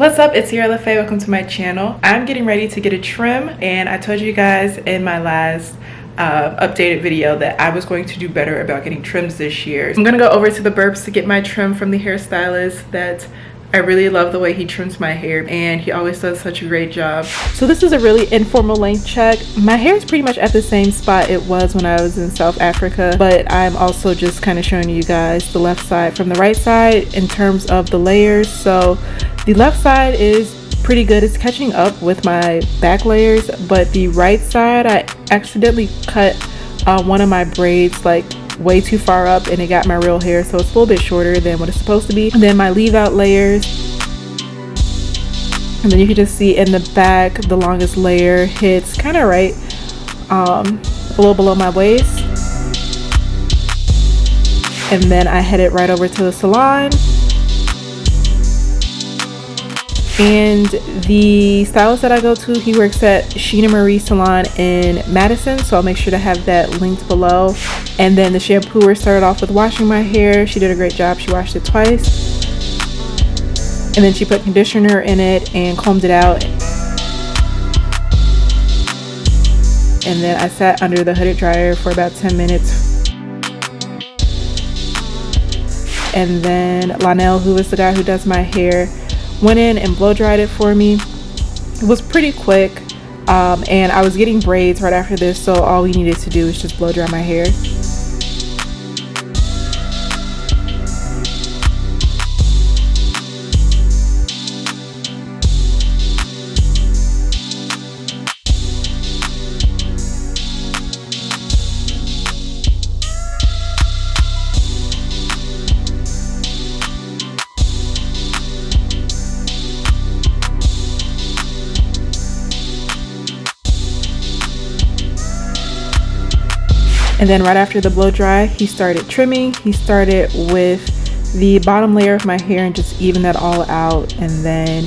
What's up, it's Sierra LaFay. Welcome to my channel. I'm getting ready to get a trim, and I told you guys in my last updated video that I was going to do better about getting trims this year. I'm gonna go over to the Burbs to get my trim from the hairstylist that I really love the way he trims my hair, and he always does such a great job. So this is a really informal length check. My hair is pretty much at the same spot it was when I was in South Africa, but I'm also just kind of showing you guys the left side from the right side in terms of the layers. So the left side is pretty good. It's catching up with my back layers, but the right side, I accidentally cut one of my braids like way too far up and it got my real hair, so it's a little bit shorter than what it's supposed to be. And then my leave out layers, and then you can just see in the back the longest layer hits kind of right a little below my waist. And then I headed right over to the salon, and the stylist that I go to, he works at Sheena Marie Salon in Madison, so I'll make sure to have that linked below. And then the shampooer started off with washing my hair. She did a great job. She washed it twice, and then she put conditioner in it and combed it out. And then I sat under the hooded dryer for about 10 minutes. And then Lionel, who is the guy who does my hair, went in and blow dried it for me. It was pretty quick, and I was getting braids right after this, so all we needed to do is just blow dry my hair. And then right after the blow dry, he started trimming. He started with the bottom layer of my hair and just evened that all out. And then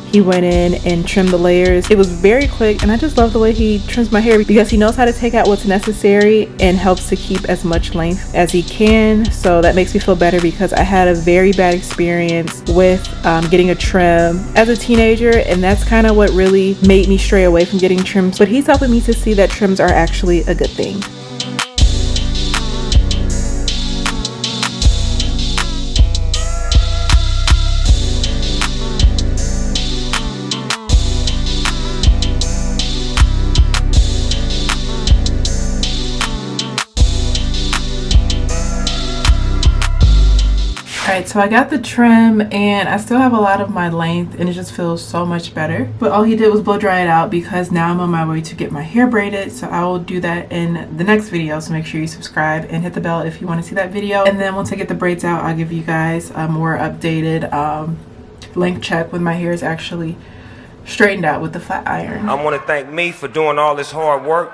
he went in and trimmed the layers. It was very quick, and I just love the way he trims my hair because he knows how to take out what's necessary and helps to keep as much length as he can. So that makes me feel better because I had a very bad experience with getting a trim as a teenager, and that's kind of what really made me stray away from getting trims. But he's helping me to see that trims are actually a good thing. Alright, so I got the trim and I still have a lot of my length and it just feels so much better. But all he did was blow dry it out because now I'm on my way to get my hair braided. So I will do that in the next video. So make sure you subscribe and hit the bell if you want to see that video. And then once I get the braids out, I'll give you guys a more updated length check when my hair is actually straightened out with the flat iron. I want to thank me for doing all this hard work.